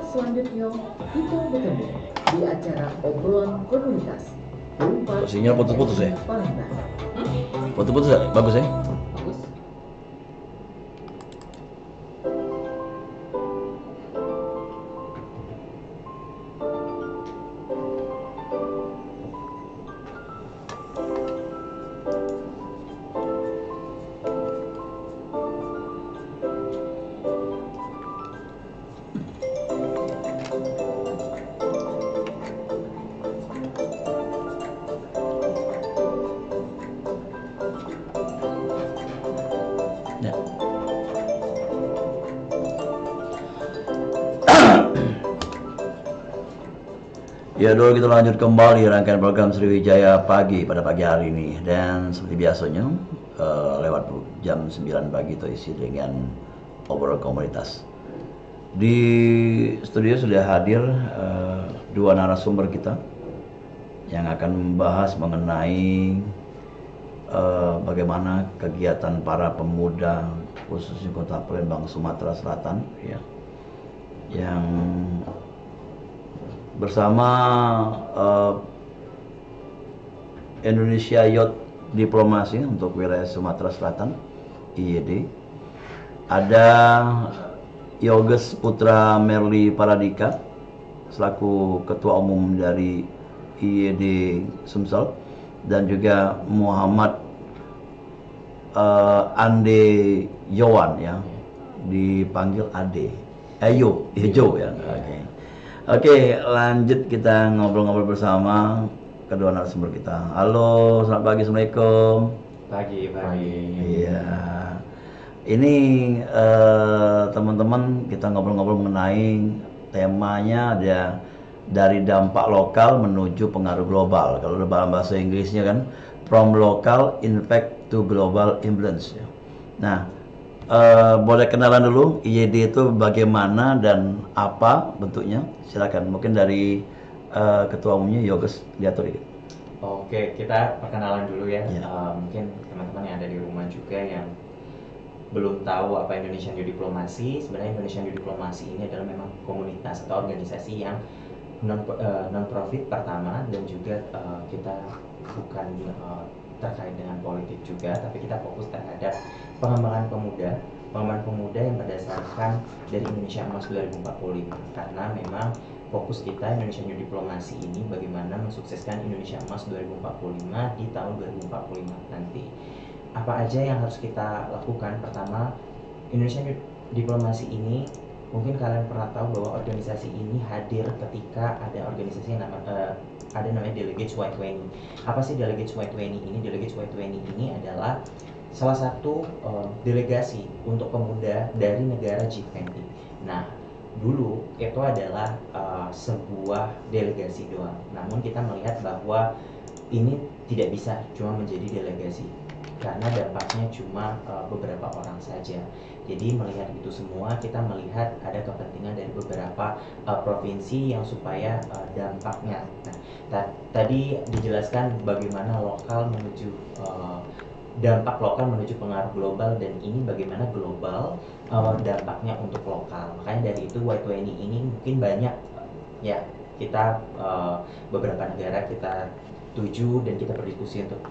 selanjutnya kita bertemu di acara obrolan komunitas. Sinyal putus-putus ya? Palembang. Putus-putus ya? Bagus ya? Bagus. Ya. Ya dulu kita lanjut kembali rangkaian program Sriwijaya Pagi pada pagi hari ini. Dan seperti biasanya lewat jam 9 pagi itu isi dengan obrolan komunitas. Di studio sudah hadir dua narasumber kita yang akan membahas mengenai bagaimana kegiatan para pemuda khususnya Kota Palembang, Sumatera Selatan ya, yang bersama Indonesia Youth Diplomasi untuk wilayah Sumatera Selatan IYD. Ada Yoges Putra Merli Paradika selaku Ketua Umum dari IYD Sumsel, dan juga Muhammad Ande Yowan ya, dipanggil Ade Ayo Jo ya. Oke, lanjut kita ngobrol-ngobrol bersama kedua narasumber kita. Halo, selamat pagi, assalamualaikum. Pagi. Iya, ini teman-teman kita ngobrol-ngobrol mengenai temanya ada dari dampak lokal menuju pengaruh global. Kalau dalam bahasa Inggrisnya kan from local impact to global influence. Nah, boleh kenalan dulu IYD itu bagaimana dan apa bentuknya? Silakan. Mungkin dari Ketua Umumnya Yoges diatur dikit. Oke, kita perkenalan dulu ya. Ya. Mungkin teman-teman yang ada di rumah juga yang belum tahu apa Indonesian Youth Diplomasi. Sebenarnya Indonesian Youth Diplomasi ini adalah memang komunitas atau organisasi yang non-profit pertama, dan juga kita bukan terkait dengan politik juga, tapi kita fokus terhadap pengembangan pemuda yang berdasarkan dari Indonesia Emas 2045, karena memang fokus kita Indonesian Youth Diplomasi ini bagaimana mensukseskan Indonesia Emas 2045 di tahun 2045 nanti. Apa aja yang harus kita lakukan? Pertama, Indonesian Youth Diplomasi ini, mungkin kalian pernah tahu bahwa organisasi ini hadir ketika ada organisasi yang namanya Delegates Y20. Apa sih Delegates Y20 ini? Delegates Y20 ini adalah salah satu delegasi untuk pemuda dari negara G20. Nah, dulu itu adalah sebuah delegasi doang. Namun kita melihat bahwa ini tidak bisa cuma menjadi delegasi, karena dampaknya cuma beberapa orang saja. Jadi melihat itu semua, kita melihat ada kepentingan dari beberapa provinsi yang supaya dampaknya. Nah, tadi dijelaskan bagaimana lokal menuju dampak lokal menuju pengaruh global, dan ini bagaimana global dampaknya untuk lokal. Makanya dari itu Y20 ini mungkin banyak ya, kita beberapa negara kita tuju dan kita berdiskusi untuk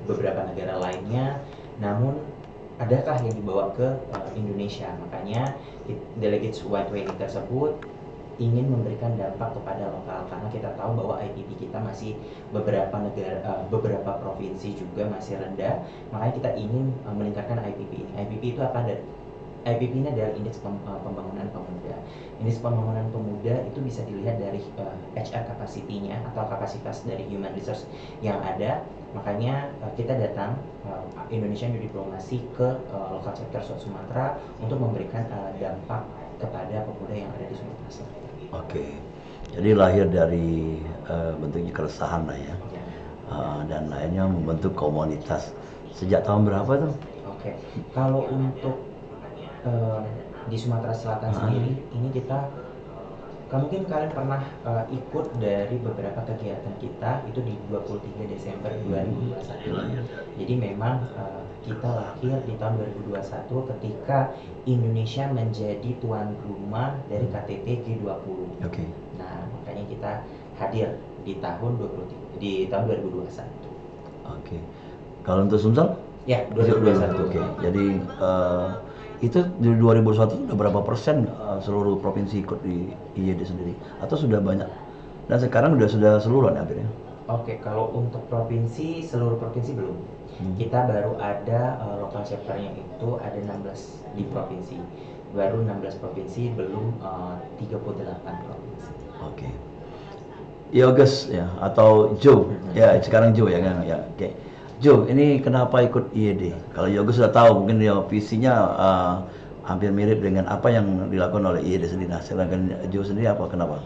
beberapa negara lainnya. Namun adakah yang dibawa ke Indonesia? Makanya Delegates Y20 tersebut ingin memberikan dampak kepada lokal, karena kita tahu bahwa IPP kita masih beberapa provinsi juga masih rendah. Makanya kita ingin meningkatkan IPP ini. IPP itu apa? IPP ini adalah Indeks Pembangunan Pemuda. Indeks Pembangunan Pemuda itu bisa dilihat dari HR capacity-nya atau kapasitas dari human resource yang ada. Makanya kita datang Indonesian Youth Diplomasi ke lokal chapter Sumatera untuk memberikan dampak kepada pemuda yang ada di Sumatera Selatan. Oke, jadi lahir dari bentuknya keresahan lah ya, dan lainnya membentuk komunitas. Sejak tahun berapa tuh? Oke, kalau untuk di Sumatera Selatan sendiri, ini kita mungkin kalian pernah ikut dari beberapa kegiatan kita itu di 23 Desember 2021. Jadi memang kita lahir di tahun 2021 ketika Indonesia menjadi tuan rumah dari KTT G20. Oke. Nah, makanya kita hadir di tahun 2021. Oke. Kalau untuk Sumsel? Ya, 2021. Oke. Jadi itu di 2021 udah berapa persen seluruh provinsi ikut di IYD sendiri? Atau sudah banyak? Dan sekarang sudah seluruhan hampir ya? Oke, kalau untuk provinsi, seluruh provinsi belum. Kita baru ada local chapternya itu ada 16 di provinsi. Baru 16 provinsi, belum 38 provinsi. Oke. Yoges ya atau Joe ya sekarang Joe ya kan ya. Oke. Joe, ini kenapa ikut IYD? Kalau Yoges sudah tahu mungkin ya visinya hampir mirip dengan apa yang dilakukan oleh IYD sendiri. Nah, sedangkan Joe sendiri apa kenapa?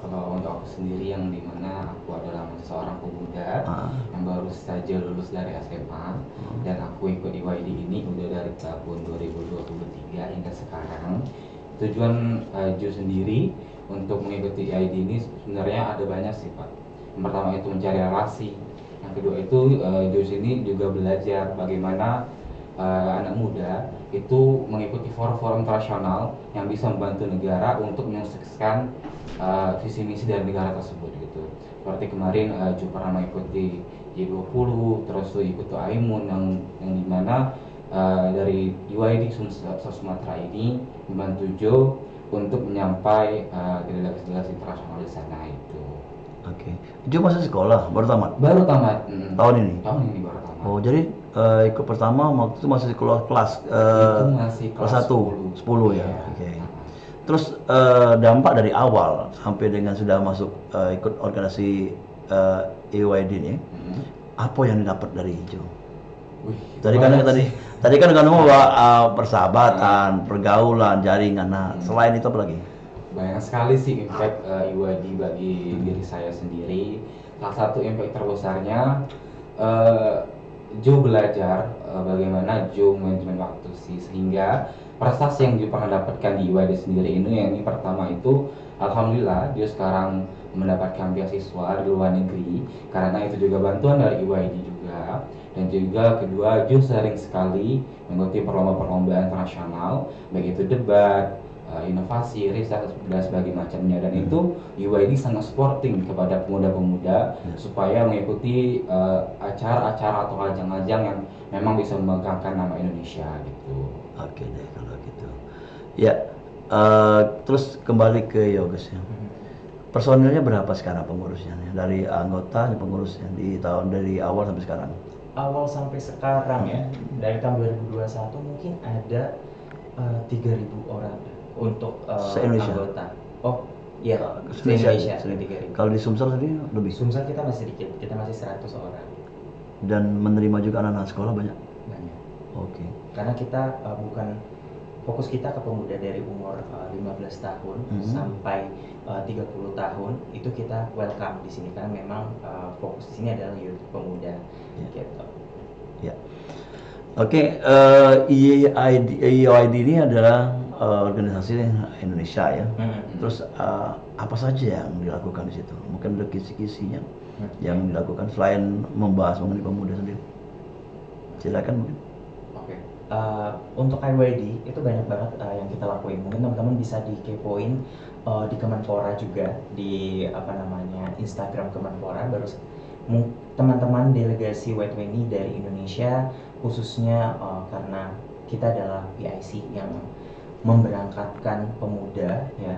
Kalau untuk aku sendiri yang dimana aku adalah seorang pemuda yang baru saja lulus dari SMA dan aku ikut IYD ini udah dari tahun 2023 hingga sekarang. Tujuan Joe sendiri untuk mengikuti IYD ini sebenarnya ada banyak sih Pak. Yang pertama itu mencari relasi, yang kedua itu Joe ini juga belajar bagaimana anak muda itu mengikuti forum-forum internasional yang bisa membantu negara untuk menyukseskan visi misi dari negara tersebut gitu. Seperti kemarin Joe pernah mengikuti G20, terus tuh ikut AIMUN yang dimana dari UID Sumatera ini membantu Joe untuk menyampai delegasi-delegasi internasional di sana itu. Oke. Joe masih sekolah baru tamat? Baru tamat. Tahun ini? Tahun ini baru tamat. Oh, jadi ikut pertama waktu itu masih kelas itu masih kelas 1, 10 ya. Iya. Oke. Terus dampak dari awal sampai dengan sudah masuk ikut organisasi IYD ini, apa yang didapat dari Joe? Tadi kan ngomong bahwa persahabatan, pergaulan, jaringan. Nah, selain itu apa lagi? Banyak sekali sih impact IYD bagi diri saya sendiri. Salah satu impact terbesarnya Joe belajar bagaimana Joe manajemen waktu sih, sehingga prestasi yang Joe pernah dapatkan di IYD sendiri ini pertama itu alhamdulillah Joe sekarang mendapatkan beasiswa di luar negeri karena itu juga bantuan dari IYD juga. Dan juga kedua Joe sering sekali mengikuti perlombaan-perlombaan internasional baik itu debat, inovasi, riset dan sebagainya macamnya, dan itu UID sangat supporting kepada pemuda-pemuda supaya mengikuti acara-acara atau ajang-ajang yang memang bisa membanggakan nama Indonesia gitu. Oke deh kalau gitu. Ya, terus kembali ke Yoges ya. Personilnya berapa sekarang pengurusnya nih? Dari anggota pengurusnya dari awal sampai sekarang? Awal sampai sekarang ya, dari tahun 2021 mungkin ada 3.000 orang untuk Se-Indonesia? anggota. Oh iya, Se-Indonesia. se-Indonesia 3.000. Kalau di Sumsel sendiri lebih? Sumsel kita masih sedikit, kita masih 100 orang. Dan menerima juga anak-anak sekolah banyak? Banyak. Oke. Karena kita bukan fokus kita ke pemuda dari umur 15 tahun sampai 30 tahun itu kita welcome di sini karena memang fokus di sini adalah youth pemuda gitu. Ya. Oke, IYD ini adalah organisasi Indonesia ya. Terus apa saja yang dilakukan di situ? Mungkin ada kisi-kisinya yang dilakukan selain membahas mengenai pemuda sendiri. Silakan mungkin. Untuk IYD itu banyak banget yang kita lakuin. Mungkin teman-teman bisa dikepoin di Kemenpora juga di Instagram Kemenpora. Baru teman-teman delegasi Y20 dari Indonesia khususnya karena kita adalah PIC yang memberangkatkan pemuda ya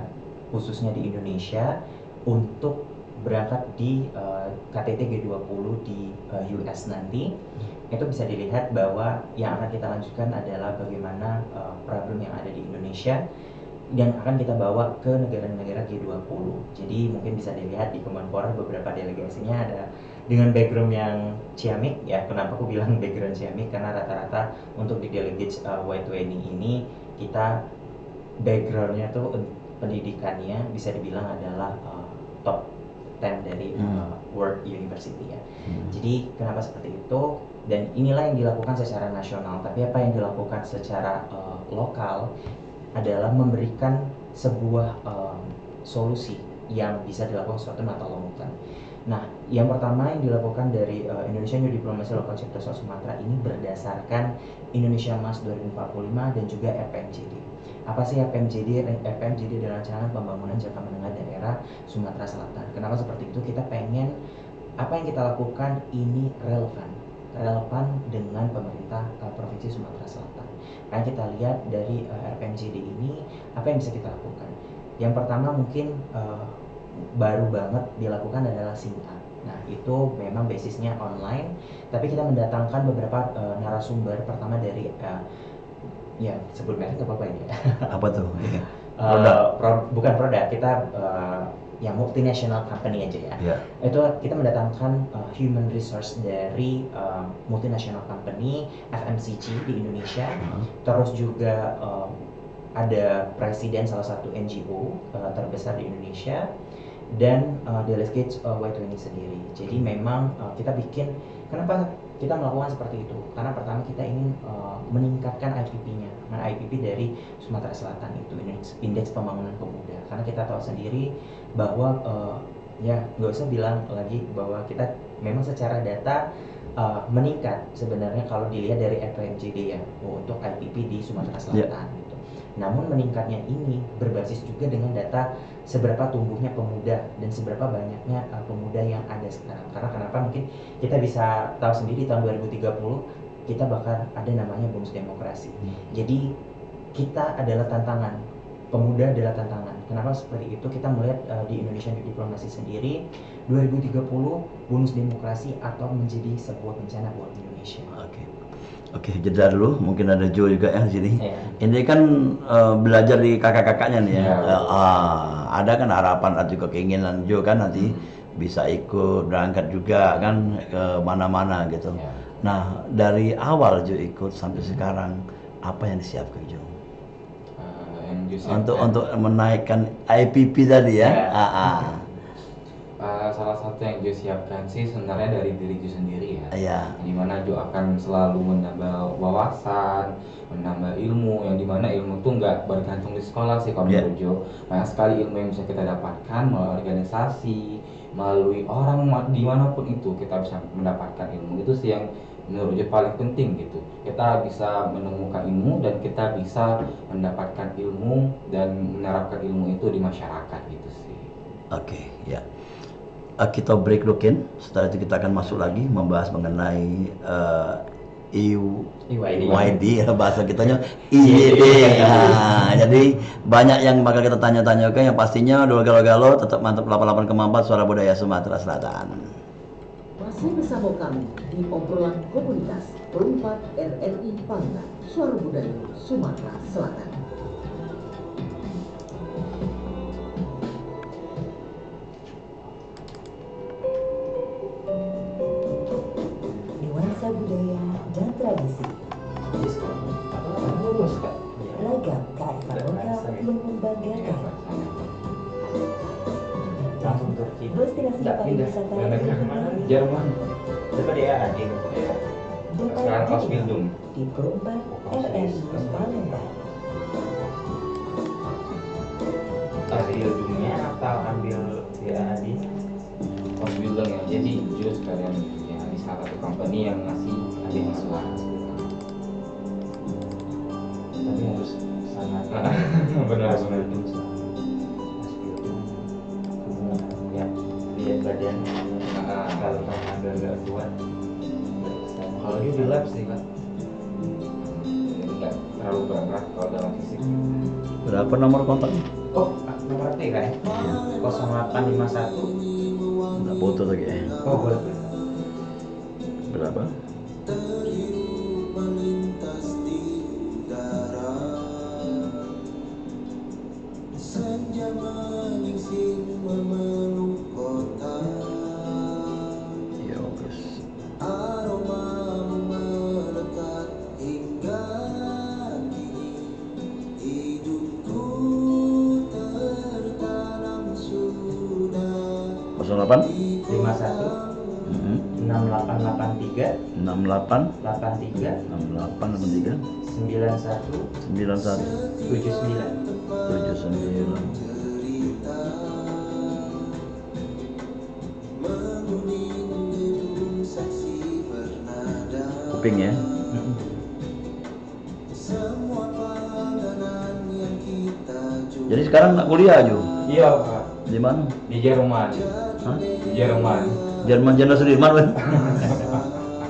khususnya di Indonesia untuk berangkat di KTT G20 di US nanti. Itu bisa dilihat bahwa yang akan kita lanjutkan adalah bagaimana problem yang ada di Indonesia yang akan kita bawa ke negara-negara G20. Jadi mungkin bisa dilihat di Kemenpora beberapa delegasinya ada dengan background yang ciamik ya. Kenapa aku bilang background ciamik? Karena rata-rata untuk di delegates Y20 ini kita backgroundnya tuh pendidikannya bisa dibilang adalah top 10 dari World University ya. Jadi kenapa seperti itu? Dan inilah yang dilakukan secara nasional. Tapi apa yang dilakukan secara lokal adalah memberikan sebuah solusi yang bisa dilakukan suatu mata longutan. Nah, yang pertama yang dilakukan dari Indonesia New Diplomacy Local Chapter South Sumatera ini berdasarkan Indonesia Mas 2045 dan juga RPMJD. Apa sih RPMJD? RPMJD adalah Rancangan Pembangunan Jangka Menengah Daerah Sumatera Selatan. Kenapa seperti itu? Kita pengen apa yang kita lakukan ini relevan dengan pemerintah Provinsi Sumatera Selatan. Karena kita lihat dari RPMJD ini apa yang bisa kita lakukan. Yang pertama mungkin baru banget dilakukan adalah SINTA. Nah, itu memang basisnya online, tapi kita mendatangkan beberapa narasumber. Pertama dari ya sebut merek nggak apa-apa ya. Apa tuh? Bukan produk, kita yang multinational company aja ya. Yeah. Itu kita mendatangkan human resource dari multinational company FMCG di Indonesia. Terus juga ada presiden salah satu NGO terbesar di Indonesia dan Delegates Y20 sendiri. Jadi memang kita bikin, kenapa kita melakukan seperti itu? Karena pertama kita ingin meningkatkan IPP-nya. Nah, IPP dari Sumatera Selatan itu Indeks Pembangunan Pemuda. Karena kita tahu sendiri bahwa ya nggak usah bilang lagi bahwa kita memang secara data meningkat sebenarnya kalau dilihat dari FPMJD ya untuk IPP di Sumatera Selatan. Gitu. Namun meningkatnya ini berbasis juga dengan data seberapa tumbuhnya pemuda dan seberapa banyaknya pemuda yang ada sekarang. Karena kenapa mungkin kita bisa tahu sendiri tahun 2030 kita bakal ada namanya bonus demokrasi. Jadi kita adalah tantangan, pemuda adalah tantangan. Kenapa seperti itu? Kita melihat di Indonesia Diplomasi sendiri 2030 bonus demokrasi atau menjadi sebuah bencana buat Indonesia. Oke, jeda dulu. Mungkin ada Joe juga yang di sini. Iya. Ini kan belajar di kakak-kakaknya nih ya. Iya. Ada kan harapan atau juga keinginan Joe kan nanti bisa ikut berangkat juga kan ke mana-mana gitu. Iya. Nah, dari awal Joe ikut sampai sekarang apa yang disiapkan Joe? Yang disiapkan, Untuk menaikkan IPP tadi ya. salah satu yang Jo siapkan sih sebenarnya dari diri Jo sendiri ya. Iya. Yang dimana Jo akan selalu menambah wawasan, menambah ilmu. Yang dimana ilmu tuh nggak bergantung di sekolah sih kalau menurut Jo. Banyak sekali ilmu yang bisa kita dapatkan melalui organisasi, melalui orang dimanapun itu kita bisa mendapatkan ilmu. Itu sih yang menurut Jo paling penting gitu. Kita bisa menemukan ilmu dan kita bisa mendapatkan ilmu dan menerapkan ilmu itu di masyarakat gitu sih. Oke, ya. Kita break dulu, setelah itu kita akan masuk lagi membahas mengenai EYD ya, bahasa kitanya IYD. Nah, jadi banyak yang bakal kita tanya-tanyakan, yang pastinya dulu galau-galau tetap mantap 88,4 Suara Budaya Sumatera Selatan. Masih bersama kami di obrolan komunitas Perempat RRI Pangga, Suara Budaya Sumatera Selatan. Nuansa budaya dan tradisi, ragam kearifan lokal yang membanggakan. Langsung Turki. Destinasi pariwisata Jerman. Coba dia ada Sekarang Ausbildung. di Perempat RRI Palembang. Ausbildungnya atau ambil dia di Ausbildung ya. Jadi Jo sekalian ya di salah satu company yang ngasih beasiswa. tapi harus sangat Benar. ya lihat badan kalau tenaga nggak kuat kalau dia di lab sih kan Nggak terlalu berat kalau dalam fisik. Berapa nomor kontaknya? nomor T kan 0851 Nggak foto lagi ya. boleh Berapa? Ya, bagus. Kosong 8 51 6883 68 83 68 91 91 91 79 79 pink ya. Jadi sekarang nggak kuliah aja? Iya Pak, Di mana? di Jerman. Hah? Di Jerman. Jerman Jenderal Sudirman kan?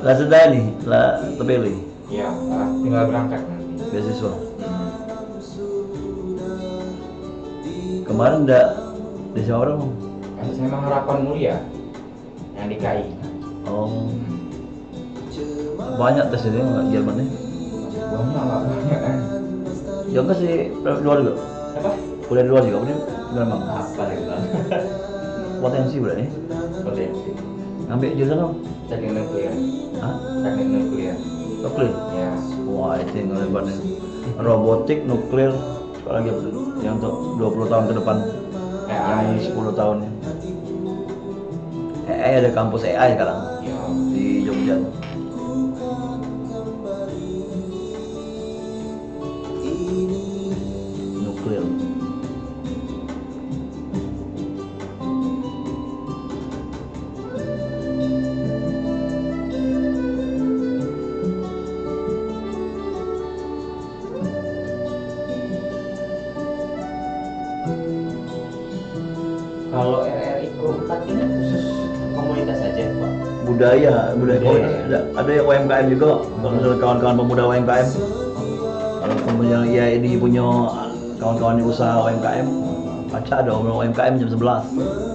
Lah sudah nih, lah terpilih Iya Pak, tinggal berangkat nanti. beasiswa. Kemarin udah di siapa orang? Kan saya mah harapan mulia yang di KI. Oh, banyak tes ini nggak Jermannya? Banyak Pak, banyak kan. Jangan sih luar juga. Apa? Kuliah di luar juga, ini memang Apa ya Bang? potensi berarti. Potensi. Ngambil jurusan apa? Teknik nuklir. Hah? Teknik nuklir. Nuklir? Ya. Wah itu yang lebarnya. Robotik, nuklir, apa lagi apa tuh? Yang untuk 20 tahun ke depan, yang 10 tahun ya. AI ada kampus AI sekarang Ya. di Jogja. Nuklir. Kalau RRI Pro 4 ini khusus komunitas saja Pak? Budaya. Oh, Budaya. ada yang UMKM juga. Kalau misalnya kawan-kawan pemuda UMKM, kalau kemudian ya ini punya kawan-kawan yang usaha UMKM, ada obrolan UMKM jam 11.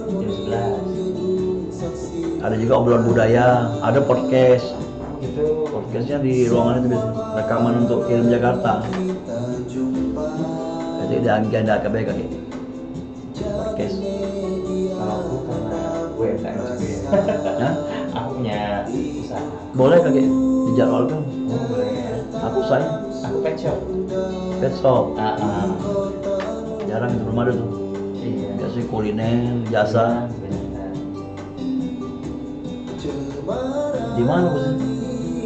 Jam 11. Ada juga obrolan budaya, ada podcast. Itu Podcastnya di ruangan itu biasanya rekaman untuk kirim Jakarta. Jadi ada AKB kaki podcast. kalau aku karena UMKM juga ya. Hah? Aku punya usaha. Boleh kaki dijadwalkan. Oh, boleh ya. Aku saya Aku pet shop. pet shop. Jarang itu belum ada tuh. Iya. Biasanya kuliner, jasa. Benar. Di mana bos?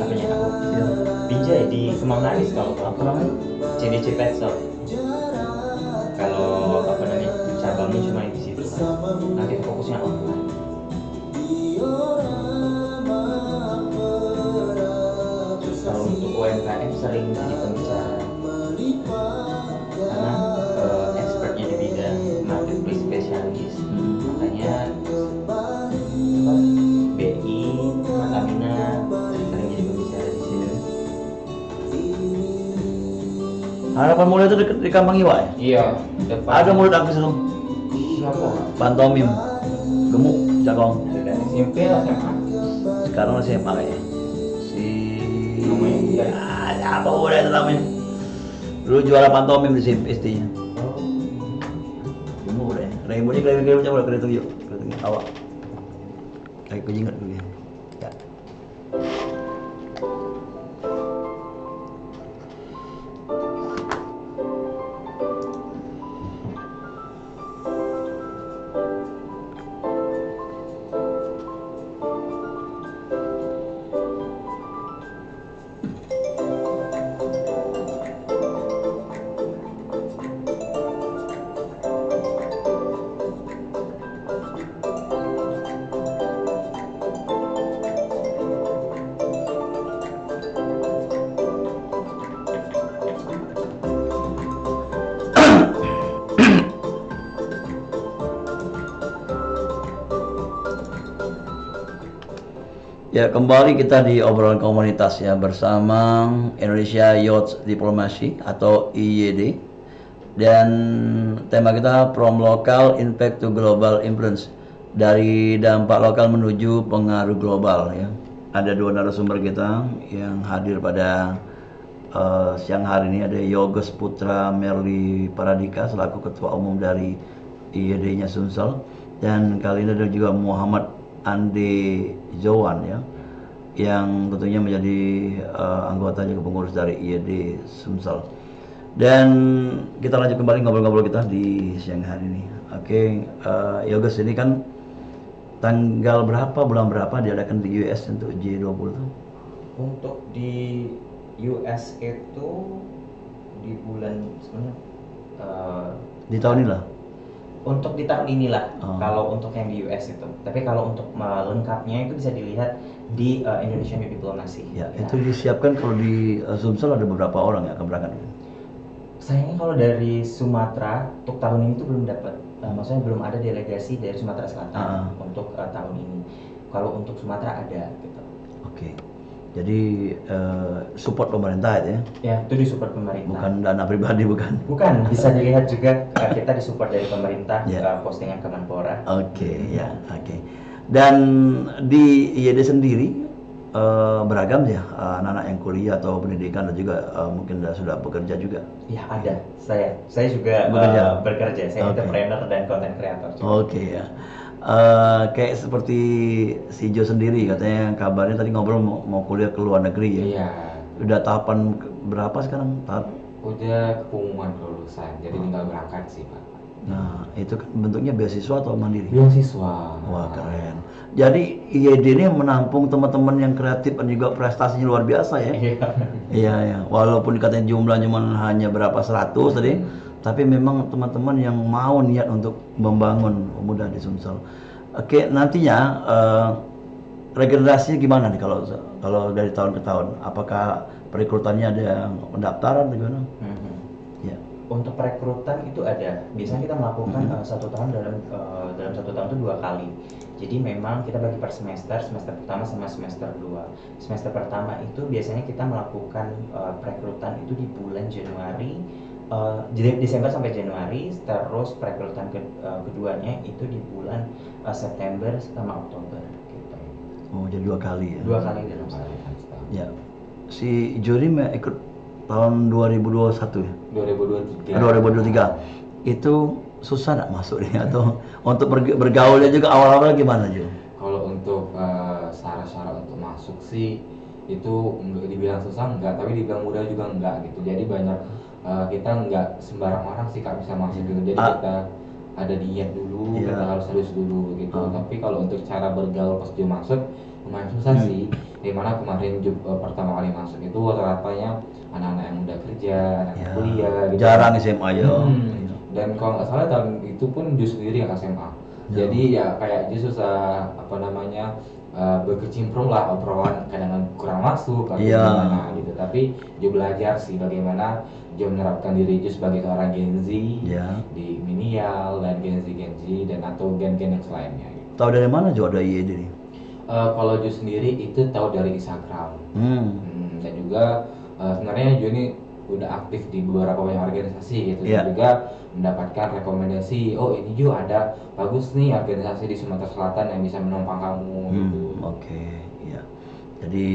Apanya aku? Ya. Binjai di Kemang Manis kalau tahu. Apa namanya? CDC Pet Shop. Kalau apa namanya cabangnya cuma di situ. Nanti fokusnya online. Kalau untuk UMKM sering jadi pembicara karena expertnya di bidang marketplace spesialis. Makanya apa, BI, Pertamina sering jadi pembicara di sini. Harapan mulia itu di Kampung Iwa ya? Iya, depan. Ada murid aku situ. Siapa? Pantomim, gemuk, cakong. Ada SMP lah SMA. Sekarang masih SMA kayaknya. Si Namanya? apa udah itu namanya? Dulu juara pantomim di SMP SD-nya. Gemuk udah ya. Rambutnya keliling-keliling coba keliling tunjuk. Keliling awak. Kayak kujingat dulu ya. Ya. Ya, kembali kita di obrolan komunitas ya bersama Indonesia Youth Diplomacy atau IYD, dan tema kita From Local Impact to Global Influence, dari dampak lokal menuju pengaruh global ya. Ada dua narasumber kita yang hadir pada siang hari ini. Ada Yoges Putra Merli Paradika selaku Ketua Umum dari IYD-nya Sumsel, dan kali ini ada juga Muhammad Ande Jowan ya, yang tentunya menjadi anggota juga pengurus dari IYD Sumsel. Dan kita lanjut kembali ngobrol-ngobrol kita di siang hari ini. Oke, Yoges, ini kan tanggal berapa, bulan berapa diadakan di US untuk G20 itu? Untuk di US itu di bulan sebenarnya Di tahun ini lah. Untuk di tahun inilah, Oh. kalau untuk yang di US itu. Tapi kalau untuk lengkapnya itu bisa dilihat di Indonesian Youth Diplomacy. Ya, itu disiapkan kalau di Sumsel ada beberapa orang yang akan berangkat. Sayangnya kalau dari Sumatera untuk tahun ini tuh belum dapat. Maksudnya belum ada delegasi dari Sumatera Selatan untuk tahun ini. Kalau untuk Sumatera ada gitu. Oke. Jadi support pemerintah itu ya? Ya, itu disupport pemerintah. Bukan dana pribadi, bukan? Bukan, bisa dilihat juga kita disupport dari pemerintah, Ya. postingan Kemenpora. Oke, ya, oke. Dan di IED sendiri beragam ya anak-anak yang kuliah atau pendidikan dan juga mungkin sudah bekerja juga. Ya ada, saya juga bekerja. Saya entrepreneur dan content creator juga. Oke ya. Kayak seperti si Jo sendiri katanya kabarnya tadi ngobrol mau kuliah ke luar negeri ya. Iya. Udah tahapan berapa sekarang? Udah pengumuman kelulusan, jadi tinggal berangkat sih Pak. Nah, itu kan bentuknya beasiswa atau mandiri? Beasiswa. Wah, keren. Jadi IED ini menampung teman-teman yang kreatif dan juga prestasinya luar biasa ya. Iya, ya. Walaupun katanya jumlah cuma hanya berapa 100 tadi, tapi memang teman-teman yang mau niat untuk membangun pemuda di Sumsel. Oke, nantinya regenerasinya gimana nih kalau dari tahun ke tahun? Apakah perekrutannya ada yang pendaftaran atau gimana? Ya. Untuk perekrutan itu ada. Biasanya kita melakukan satu tahun dalam satu tahun itu 2 kali. Jadi memang kita bagi per semester pertama sama semester 2. Semester pertama itu biasanya kita melakukan perekrutan itu di bulan Januari, Desember sampai Januari, terus perekrutan keduanya itu di bulan September sama Oktober gitu. Oh, jadi 2 kali ya? 2 kali dalam setahun. Ya. Si Juri ikut tahun 2021 ya? 2023. Itu susah nggak masuk nih atau untuk bergaulnya juga awal-awal gimana Jo? Kalau untuk syarat-syarat untuk masuk sih itu enggak dibilang susah enggak, tapi dibilang mudah juga enggak gitu. Jadi banyak kita enggak sembarang orang sih Kak bisa masuk gitu. Jadi kita ada diet dulu, kita harus dulu gitu. Tapi kalau untuk cara bergaul pas dia masuk lumayan susah sih. Dimana kemarin pertama kali masuk itu rata-ratanya anak-anak yang udah kerja, anak kuliah gitu. Jarang SMA ya. Dan kalau nggak salah tahun itu pun Jus sendiri yang SMA. Jadi ya kayak Jus susah berkecimpung lah, obrolan kadang kurang masuk atau gimana gitu. Tapi Jo belajar sih bagaimana Jo menerapkan diri Jo sebagai seorang Gen Z di Minial dan Gen Z dan atau gen-gen yang selainnya. Gitu. Tahu dari mana Jo ada IED nih? Kalau Jo sendiri itu tahu dari Instagram. Dan juga sebenarnya Jo ini udah aktif di beberapa banyak organisasi gitu. Dan juga mendapatkan rekomendasi, oh ini juga ada bagus nih organisasi di Sumatera Selatan yang bisa menopang kamu gitu. Oke, ya. Jadi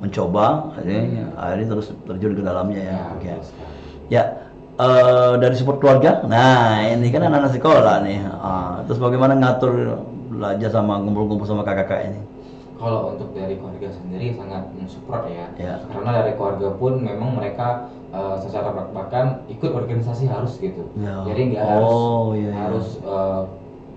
mencoba, akhirnya terus terjun ke dalamnya ya. Oke. Ya, dari support keluarga. Nah, ini kan anak-anak sekolah nih. Terus bagaimana ngatur belajar sama ngumpul-ngumpul sama kakak-kakak ini? Kalau untuk dari keluarga sendiri sangat mensupport ya. Karena dari keluarga pun memang mereka secara bahkan ikut organisasi harus gitu. Jadi nggak harus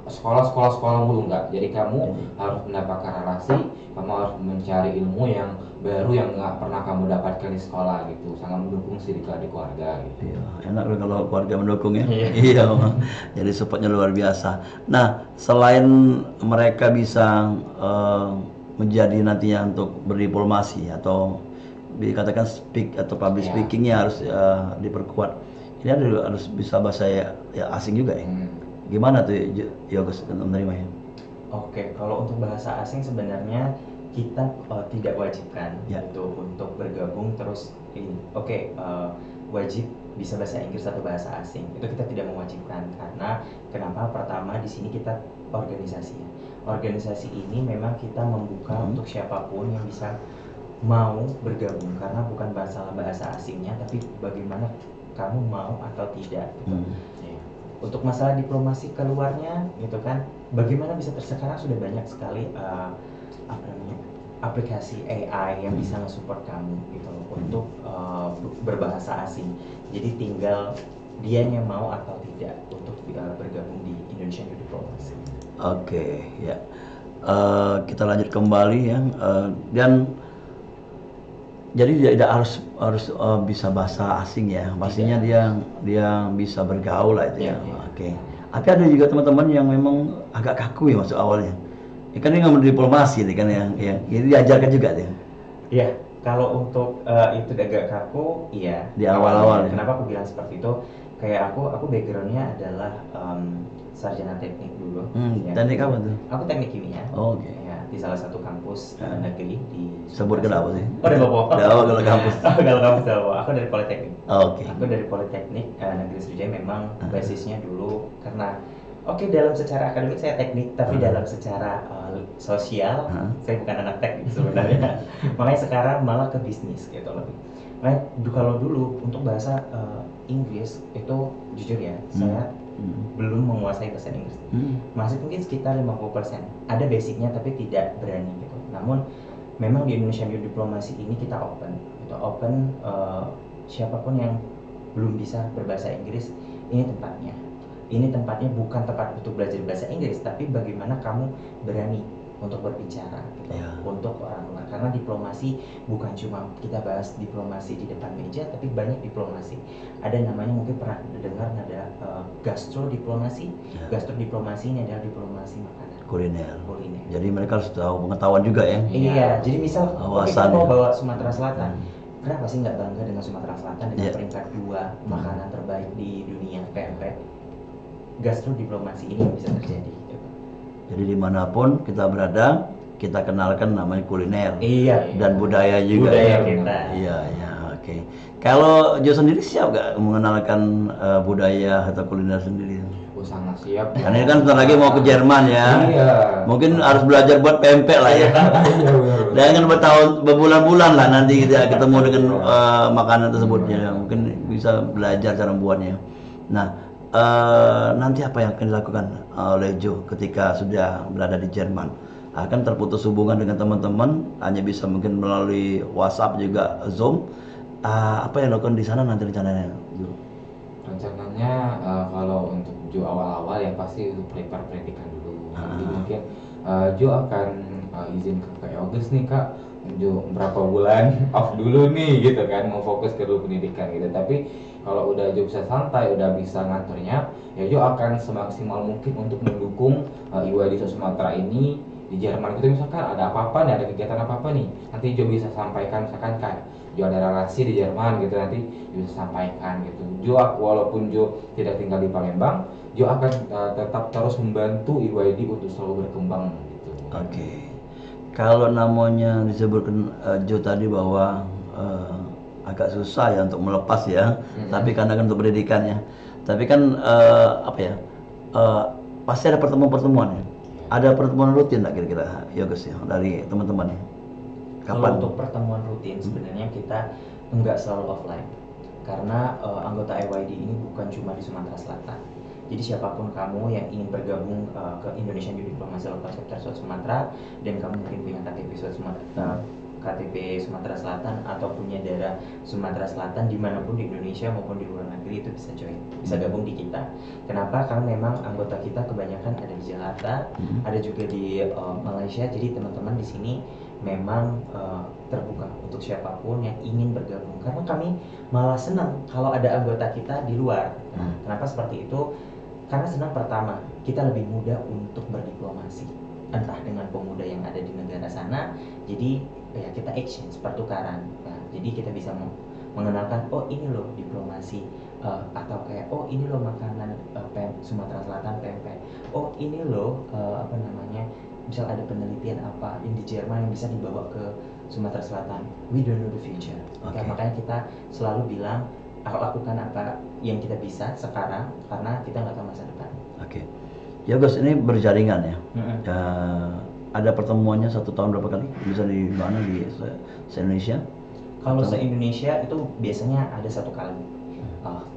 sekolah mulu nggak. Jadi kamu harus mendapatkan relasi, kamu harus mencari ilmu yang baru yang nggak pernah kamu dapatkan di sekolah gitu. Sangat mendukung sih di keluarga gitu. Iya, enak kalau keluarga mendukung ya. Iya, jadi supportnya luar biasa. Nah, selain mereka bisa menjadi nantinya untuk berdiplomasi atau dikatakan speak atau public speakingnya harus diperkuat. Ini harus bisa bahasa asing juga ya. Gimana tuh Yogus menerimanya? Oke, kalau untuk bahasa asing sebenarnya kita tidak wajibkan gitu untuk bergabung terus ini. Wajib bisa bahasa Inggris atau bahasa asing. Itu kita tidak mewajibkan karena kenapa? Pertama di sini kita organisasi. Organisasi ini memang kita membuka untuk siapapun yang bisa mau bergabung karena bukan bahasa asingnya tapi bagaimana kamu mau atau tidak gitu. Untuk masalah diplomasi keluarnya gitu kan bagaimana bisa sekarang sudah banyak sekali aplikasi AI yang bisa nge-support kamu gitu untuk berbahasa asing. Jadi tinggal dianya mau atau tidak untuk bergabung di Indonesian Youth Diplomacy. Oke, ya. Kita lanjut kembali ya. Dan Jadi dia tidak harus bisa bahasa asing ya. Pastinya dia bisa bergaul lah itu ya. Iya. Oke. Tapi ada juga teman-teman yang memang agak kaku ya masuk awalnya. Ya kan dia ngambil diplomasi nih kan yang jadi diajarkan juga dia. Iya, kalau untuk itu agak kaku, iya. Di awal-awal ya. Kenapa aku bilang seperti itu? Kayak aku backgroundnya adalah sarjana teknik dulu. Ya. Teknik apa tuh? Aku teknik kimia. Oh, oke. Ya, di salah satu kampus negeri di. Sebut kenapa sih? Oh, dari Bobo. Kalau kampus. Kalau kampus dari Bobo. Aku dari Politeknik. Oke. Aku dari Politeknik Negeri Sriwijaya memang basisnya dulu karena dalam secara akademik saya teknik, tapi dalam secara sosial saya bukan anak teknik sebenarnya. Makanya sekarang malah ke bisnis gitu lebih. Makanya kalau dulu untuk bahasa Inggris itu jujur ya, saya belum menguasai bahasa Inggris. Masih mungkin sekitar 50%. Ada basicnya tapi tidak berani gitu. Namun memang di Indonesian Youth Diplomacy ini kita open. Siapapun yang belum bisa berbahasa Inggris, ini tempatnya. Ini tempatnya bukan tempat untuk belajar bahasa Inggris, tapi bagaimana kamu berani untuk berbicara gitu, untuk orang luar. Karena diplomasi bukan cuma kita bahas diplomasi di depan meja, tapi banyak diplomasi. Ada namanya mungkin pernah dengar ada gastrodiplomasi. Gastrodiplomasi ini adalah diplomasi makanan. Kuliner. Jadi mereka harus tahu pengetahuan juga ya. Iya, jadi misal kita mau bawa Sumatera Selatan. Kenapa sih nggak bangga dengan Sumatera Selatan dengan peringkat 2 makanan terbaik di dunia PMP? Gastrodiplomasi ini bisa terjadi gitu. Jadi dimanapun kita berada, kita kenalkan namanya kuliner. Iya. Dan budaya juga. Budaya kita. Iya, oke. Kalau Jo sendiri siap gak mengenalkan budaya atau kuliner sendiri? Oh, sangat siap. Karena ini kan sebentar lagi mau ke Jerman ya. Iya. Mungkin harus belajar buat pempek lah ya. Dan kan berbulan-bulan lah nanti kita ketemu dengan makanan tersebutnya. Mungkin bisa belajar cara membuatnya. Nah, nanti apa yang akan dilakukan oleh Jo ketika sudah berada di Jerman? Akan terputus hubungan dengan teman-teman, hanya bisa mungkin melalui WhatsApp juga Zoom. Apa yang dilakukan di sana nanti rencananya, Jo? Rencananya kalau untuk Jo awal-awal yang pasti untuk prepare pendidikan dulu. Nanti mungkin Jo akan izin ke Kak Yoges nih Kak, Jo berapa bulan off dulu nih gitu kan, mau fokus ke dulu pendidikan gitu. Tapi kalau udah Jo bisa santai, udah bisa ngaturnya, ya Jo akan semaksimal mungkin untuk mendukung IWD Sumatera ini di Jerman gitu. Misalkan ada apa-apa nih, ada kegiatan apa-apa nih, nanti Jo bisa sampaikan. Misalkan kayak Jo ada relasi di Jerman gitu, nanti Jo bisa sampaikan gitu. Jo walaupun Jo tidak tinggal di Palembang, Jo akan tetap terus membantu IWD untuk selalu berkembang gitu. Oke. Kalau namanya disebutkan Jo tadi bahwa agak susah ya untuk melepas ya, tapi karena kan untuk pendidikannya. Tapi kan pasti ada pertemuan-pertemuan ya. Ada pertemuan rutin nggak kira-kira Yoges ya dari teman-teman ya? Kalau untuk pertemuan rutin sebenarnya kita enggak selalu offline. Karena anggota IWD ini bukan cuma di Sumatera Selatan. Jadi siapapun kamu yang ingin bergabung ke Indonesian Youth Diplomacy Local Chapter South Sumatera dan kamu mungkin punya KTP Sumatera Selatan atau punya daerah Sumatera Selatan dimanapun di Indonesia maupun di luar negeri itu bisa join, bisa gabung di kita. Kenapa? Karena memang anggota kita kebanyakan ada di Jakarta, ada juga di Malaysia. Jadi teman-teman di sini memang terbuka untuk siapapun yang ingin bergabung. Karena kami malah senang kalau ada anggota kita di luar. Kenapa seperti itu? Karena senang pertama kita lebih mudah untuk berdiplomasi, entah dengan pemuda yang ada di negara sana. Jadi ya kita exchange, pertukaran. Nah, jadi kita bisa mengenalkan, oh ini loh diplomasi, atau kayak oh ini loh makanan Sumatera Selatan pempek. Oh ini loh misal ada penelitian apa yang di Jerman yang bisa dibawa ke Sumatera Selatan. We don't know the future. Okay. Makanya kita selalu bilang lakukan apa yang kita bisa sekarang karena kita nggak tahu masa depan. Oke. Yoges ini berjaringan ya. Ada pertemuannya 1 tahun berapa kali? Bisa di mana di se-Indonesia? Kalau se-Indonesia itu biasanya ada 1 kali.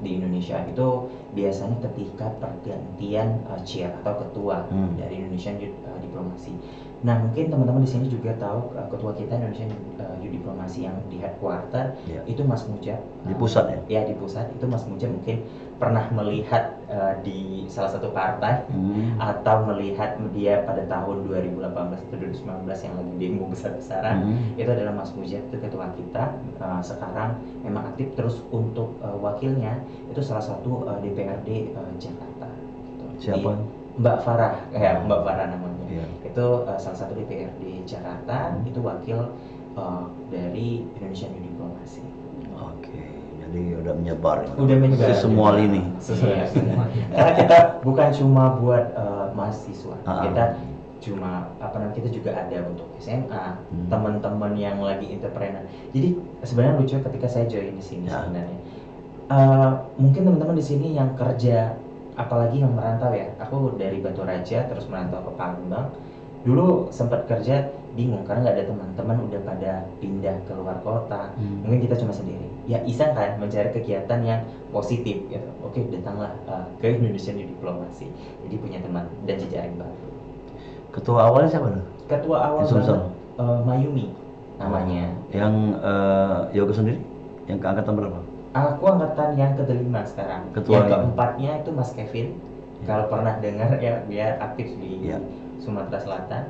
Di Indonesia itu biasanya ketika pergantian chair atau ketua dari Indonesian Youth Diplomasi. Nah, mungkin teman-teman di sini juga tahu ketua kita Indonesian Youth Diplomasi yang di headquarter itu Mas Mujab. Di pusat ya? Ya, di pusat itu Mas Mujab mungkin pernah melihat di salah satu partai atau melihat dia pada tahun 2018 atau 2019 yang lagi demo besar-besaran. Itu adalah Mas Mujab, itu ketua kita. Sekarang memang aktif terus untuk wakilnya itu salah satu DPRD Jakarta. Siapa? Mbak Farah, Mbak Farah namanya. Iya. Itu salah satu DPRD Jakarta, itu wakil dari Indonesian Youth Diplomasi. Oke, jadi udah menyebar. Udah menyebar. Semua lini. Iya, karena kita bukan cuma buat mahasiswa, kita cuma kita juga ada untuk SMA, teman-teman yang lagi entrepreneur. Jadi sebenarnya lucu ketika saya join di sini sebenarnya. Mungkin teman-teman di sini yang kerja, apalagi yang merantau ya. Aku dari Batu Raja terus merantau ke Palembang. Dulu sempat kerja bingung karena nggak ada teman-teman, udah pada pindah ke luar kota. Mungkin kita cuma sendiri. Ya iseng kan mencari kegiatan yang positif gitu. Oke, datanglah ke Indonesian Youth Diplomasi. Jadi punya teman dan jejaring baru. Ketua awalnya siapa tuh? Ketua awal banget Mayumi namanya. Yang Yoga sendiri? Yang keangkatan berapa? Aku angkatan yang ke-5 sekarang. Ketua yang ke-4-nya itu Mas Kevin. Kalau pernah dengar ya, dia aktif di Sumatera Selatan.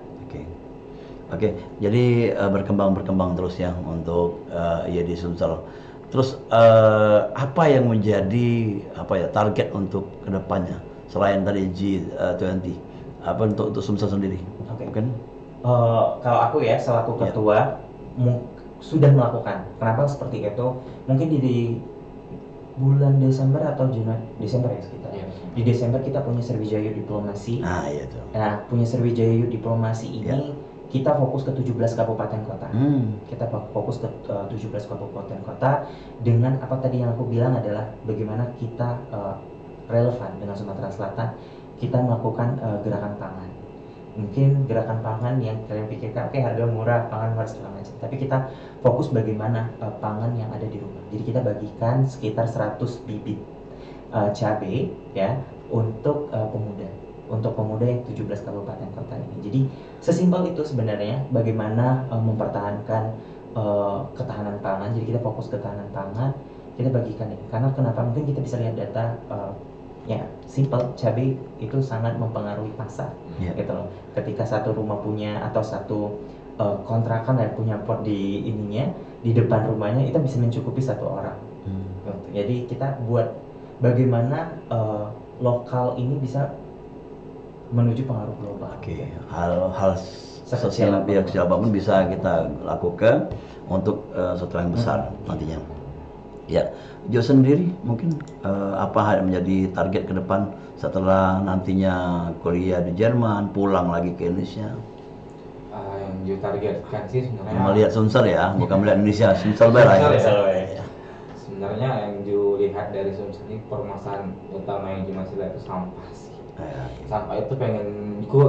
Oke. Jadi berkembang terus ya untuk di Sumsel. Terus apa yang menjadi target untuk kedepannya selain tadi G20? Apa untuk Sumsel sendiri? Mungkin kalau aku ya selaku ketua sudah melakukan. Kenapa seperti itu? Mungkin di bulan Desember atau Desember ya sekitar. Di Desember kita punya Sriwijaya Youth Diplomasi. Iya tuh. Nah, punya Sriwijaya Youth Diplomasi ini kita fokus ke 17 kabupaten kota. Kita fokus ke 17 kabupaten kota dengan apa tadi yang aku bilang adalah bagaimana kita relevan dengan Sumatera Selatan. Kita melakukan gerakan pangan. Mungkin gerakan pangan yang kalian pikirkan, harga murah, pangan harus segala macam. Tapi kita fokus bagaimana pangan yang ada di rumah. Jadi kita bagikan sekitar 100 bibit cabai ya untuk pemuda. Untuk pemuda yang 17 kabupaten kota ini. Jadi sesimpel itu sebenarnya bagaimana mempertahankan ketahanan pangan. Jadi kita fokus ketahanan pangan, kita bagikan ini. Karena kenapa? Mungkin kita bisa lihat data simple, cabai itu sangat mempengaruhi pasar gitu loh. Ketika satu rumah punya atau satu kontrakan dan punya pot di ininya di depan rumahnya, itu bisa mencukupi satu orang. Jadi kita buat bagaimana lokal ini bisa menuju pengaruh global. Hal sosial bangun bisa kita lakukan untuk sesuatu yang besar nantinya. Ya, Jo sendiri mungkin apa yang menjadi target ke depan setelah nantinya kuliah di Jerman, pulang lagi ke Indonesia? Yang Jo targetkan sih sebenarnya melihat Sumsel ya, bukan melihat Indonesia, Sumsel ya. Sebenarnya yang Jo lihat dari Sumsel ini permasalahan utama yang Jo masih lihat itu sampah sih. Sampah itu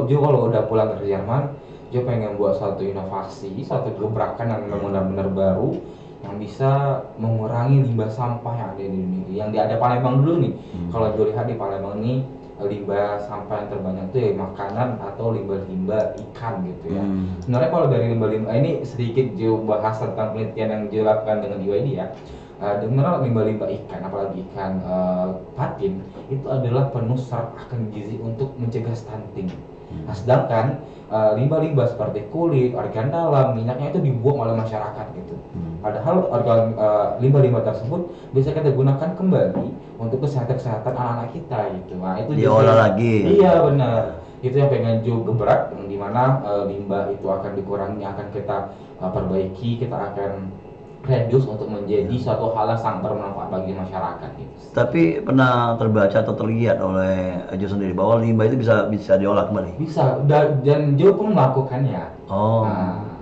Jo kalau udah pulang dari Jerman, Jo pengen buat suatu inovasi, suatu gebrakan yang benar-benar baru yang bisa mengurangi limbah sampah yang ada di Indonesia. Yang ada Palembang dulu nih. Kalau Jo lihat di Palembang ini limbah sampah yang terbanyak itu ya makanan atau limbah-limbah ikan gitu ya. Sebenarnya kalau dari limbah-limbah ini sedikit Jo bahas tentang penelitian yang Jo lakukan dengan UID ya. Sebenarnya limbah-limbah ikan, apalagi ikan patin, itu adalah penuh serat akan gizi untuk mencegah stunting. Nah, sedangkan limbah-limbah seperti kulit, organ dalam, minyaknya itu dibuang oleh masyarakat gitu. Padahal limbah-limbah tersebut bisa kita gunakan kembali untuk kesehatan anak-anak kita gitu. Nah, itu diolah lagi. Iya benar. Itu yang pengen Jo gebrak, yang dimana limbah itu akan dikurangi, akan kita perbaiki, kita akan reduce untuk menjadi suatu hal yang sangat bermanfaat bagi masyarakat gitu. Tapi pernah terbaca atau terlihat oleh Jo sendiri bahwa limbah itu bisa diolah kembali? Bisa, dan Jo pun melakukannya.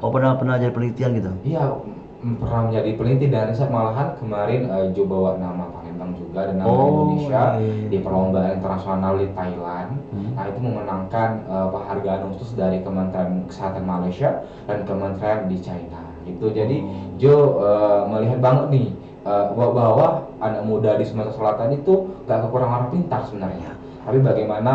Pernah jadi penelitian gitu? Iya, pernah menjadi peneliti dan riset, malahan kemarin Jo bawa nama Palembang juga dan nama Indonesia di perlombaan internasional di Thailand. Nah, itu memenangkan penghargaan khusus dari Kementerian Kesehatan Malaysia dan Kementerian di China. Itu jadi Jo melihat banget nih bahwa anak muda di Sumatera Selatan itu gak kekurangan orang pintar sebenarnya, tapi bagaimana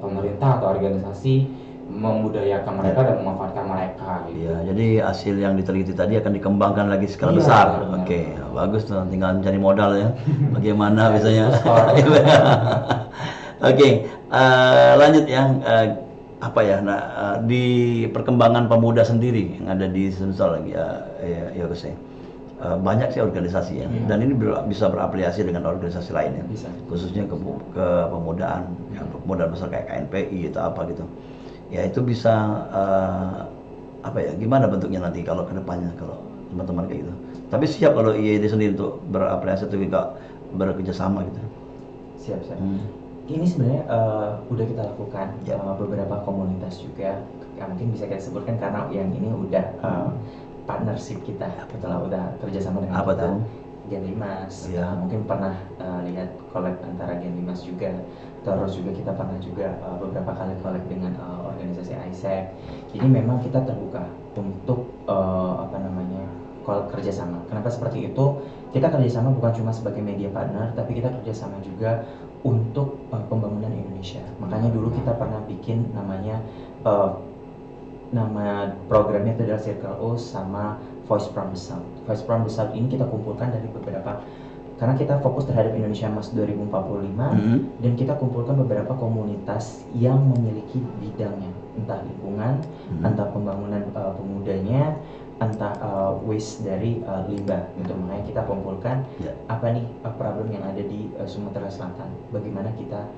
pemerintah atau organisasi memudayakan mereka dan memanfaatkan mereka gitu. Ya, jadi hasil yang diteliti tadi akan dikembangkan lagi skala Iya, besar. benar. Oke, bagus tuh, tinggal mencari modal ya. Bagaimana Cari biasanya? sponsor. Oke, lanjut ya. Apa ya? Nah, di perkembangan pemuda sendiri yang ada di Sumsel lagi ya Gus ya. Banyak sih organisasi ya, dan ini bisa berafiliasi dengan organisasi lainnya, Bisa. khususnya ke pemudaan, ya, pemudaan besar kayak KNPI atau apa gitu. Ya itu bisa apa ya? Gimana bentuknya nanti kalau kedepannya kalau teman-teman kayak gitu. Tapi siap kalau IED sendiri untuk berafiliasi atau juga bekerja sama gitu. Siap. Ini sebenarnya udah kita lakukan Ya. beberapa komunitas juga, yang mungkin bisa kita sebutkan karena yang ini udah partnership kita, udah kerjasama dengan Apa kita. tuh? Gen Limas, Ya. mungkin pernah lihat collab antara Gen Limas juga, terus juga kita pernah juga beberapa kali collab dengan organisasi ISEC. Jadi memang kita terbuka untuk kerjasama. Kenapa seperti itu? Kita kerjasama bukan cuma sebagai media partner, tapi kita kerjasama juga untuk pembangunan Indonesia. Makanya dulu kita pernah bikin namanya nama programnya itu adalah Circle O sama Voice from the South. Voice from the South ini kita kumpulkan dari beberapa, karena kita fokus terhadap Indonesia Emas 2045 dan kita kumpulkan beberapa komunitas yang memiliki bidangnya, entah lingkungan, entah pembangunan pemudanya, entah waste dari limbah gitu. Makanya kita kumpulkan apa nih problem yang ada di Sumatera Selatan, bagaimana kita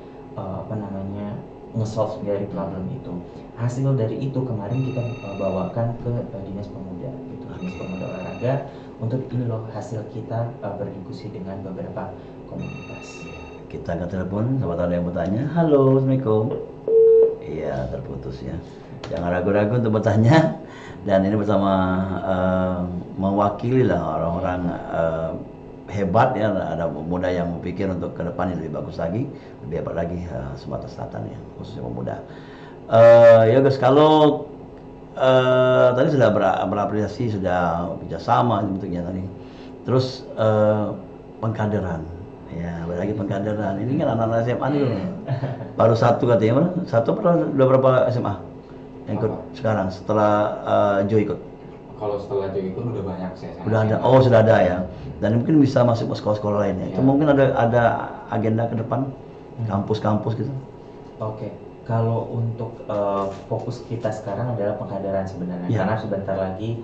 nge-solve dari problem itu. Hasil dari itu kemarin kita bawakan ke Dinas Pemuda gitu, Dinas Pemuda Olahraga, untuk ini loh hasil kita berdiskusi dengan beberapa komunitas. Kita angkat telepon, sama ada yang bertanya. Halo, Assalamualaikum. Iya, terputus ya. Jangan ragu-ragu untuk bertanya. Dan ini bersama mewakili lah orang-orang hebat ya, ada pemuda yang berpikir untuk ke depan yang lebih bagus lagi, lebih hebat lagi Sumatera Selatan ya, khususnya pemuda. Ya guys, kalau tadi sudah berapresiasi, sudah kerjasama bentuknya tadi. Terus pengkaderan, ya lagi pengkaderan. Ini kan anak-anak SMA nih baru satu katanya, satu udah berapa SMA yang ikut sekarang setelah Jo ikut? Kalau setelah Jo ikut udah banyak sih. Udah ada, oh sudah ada ya. Dan mungkin bisa masuk ke sekolah-sekolah lainnya. Itu mungkin ada agenda ke depan, kampus-kampus gitu. Oke. Kalau untuk fokus kita sekarang adalah pengkaderan sebenarnya, karena sebentar lagi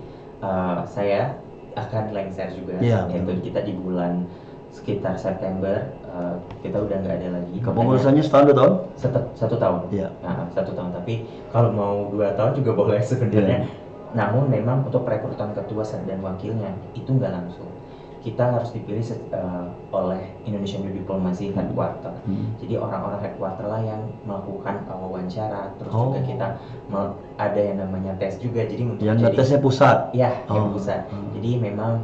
saya akan lengser juga, yaitu kita di bulan sekitar September kita udah nggak ada lagi. Kepengurusannya setahun 2 tahun? Satu tahun. Iya. Nah, 1 tahun. Tapi kalau mau 2 tahun juga boleh sebenarnya. Namun memang untuk perekrutan ketua dan wakilnya itu nggak langsung. Kita harus dipilih oleh Indonesian Youth Diplomacy Headquarter. Jadi orang-orang headquarter lah yang melakukan wawancara. Terus juga kita ada yang namanya tes juga. Jadi untuk yang tesnya pusat. Ya, yang pusat. Jadi memang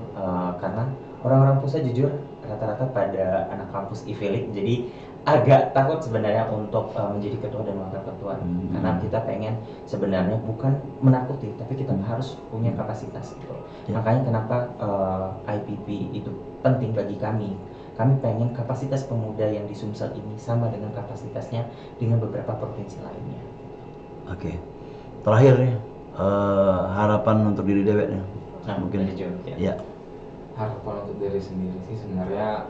karena orang-orang pusat jujur rata-rata pada anak kampus IFELIC, jadi agak takut sebenarnya untuk menjadi ketua dan wakil ketua. Karena kita pengen sebenarnya bukan menakuti, tapi kita harus punya kapasitas gitu. Makanya kenapa IPP itu penting bagi kami. Kami pengen kapasitas pemuda yang di Sumsel ini sama dengan kapasitasnya dengan beberapa provinsi lainnya. Oke. Terakhir nih, harapan untuk diri Dewek nih. Nah, mungkin ya. Harapan untuk diri sendiri sih sebenarnya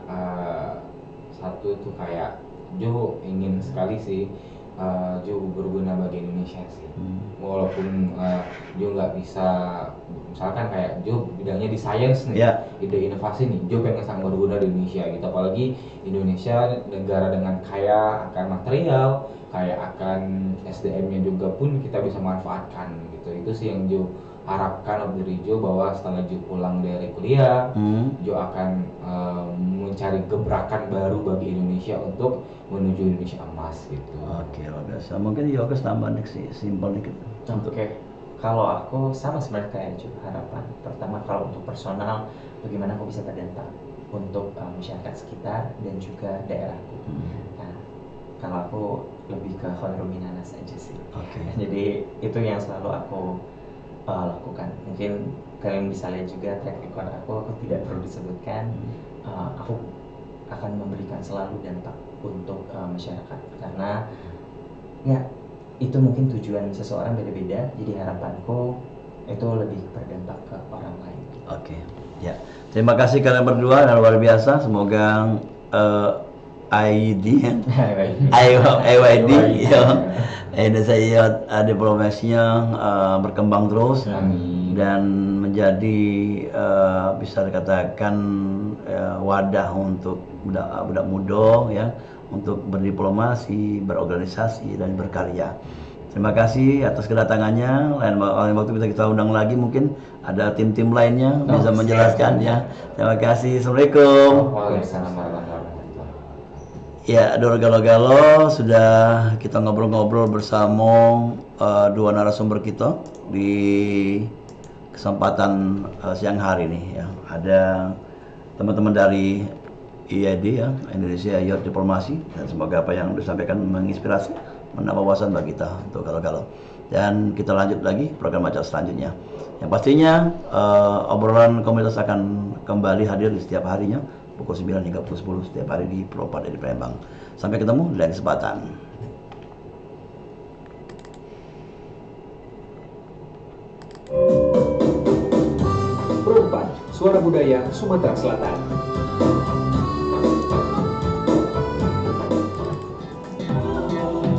satu tuh kayak Jo ingin sekali sih Jo berguna bagi Indonesia sih. Walaupun Jo nggak bisa, misalkan kayak Jo bidangnya di sains nih, ide inovasi nih, Jo pengen sangat berguna di Indonesia gitu. Apalagi Indonesia negara dengan kaya akan material, kaya akan SDM-nya juga pun kita bisa manfaatkan gitu. Itu sih yang Jo harapkan dari Jo, bahwa setelah Jo pulang dari kuliah, Jo akan mencari gebrakan baru bagi Indonesia untuk menuju Indonesia emas gitu. Oke, luar biasa. Mungkin Yogas tambah nih sih, simpel nih gitu. Oke. Kalau aku sama sebenarnya kayak Jo, harapan pertama kalau untuk personal, bagaimana aku bisa berdampak untuk masyarakat sekitar dan juga daerahku. Nah, kalau aku lebih ke khairul minanas aja sih. Jadi itu yang selalu aku lakukan. Mungkin kalian bisa lihat juga track record aku tidak perlu disebutkan. Aku akan memberikan selalu dampak untuk masyarakat, karena ya itu mungkin tujuan seseorang beda-beda, jadi harapanku itu lebih berdampak ke orang lain. Oke, ya. Terima kasih kalian berdua, dan luar biasa. Semoga IYD ya, Indonesia Youth diplomasinya berkembang terus. Amin. Dan menjadi bisa dikatakan wadah untuk budak muda ya, untuk berdiplomasi, berorganisasi dan berkarya. Terima kasih atas kedatangannya. Lain waktu bisa kita undang lagi, mungkin ada tim-tim lainnya bisa menjelaskan ya. Terima kasih. Assalamualaikum. Waalaikumsalam warahmatullahi wabarakatuh. Ya, Galo sudah kita ngobrol-ngobrol bersama dua narasumber kita di kesempatan siang hari ini ya. Ada teman-teman dari IYD ya, Indonesia Youth Diplomasi, dan semoga apa yang disampaikan menginspirasi, menambah wawasan bagi kita untuk Galo. Dan kita lanjut lagi program acara selanjutnya. Yang pastinya obrolan komunitas akan kembali hadir di setiap harinya pukul 9 hingga pukul 10 setiap hari di Pro 4 di Palembang. Sampai ketemu di lain kesempatan. Pro 4, Suara Budaya Sumatera Selatan.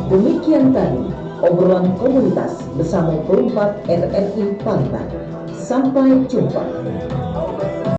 Demikian tadi obrolan komunitas bersama Pro 4 RRI Palembang. Sampai jumpa.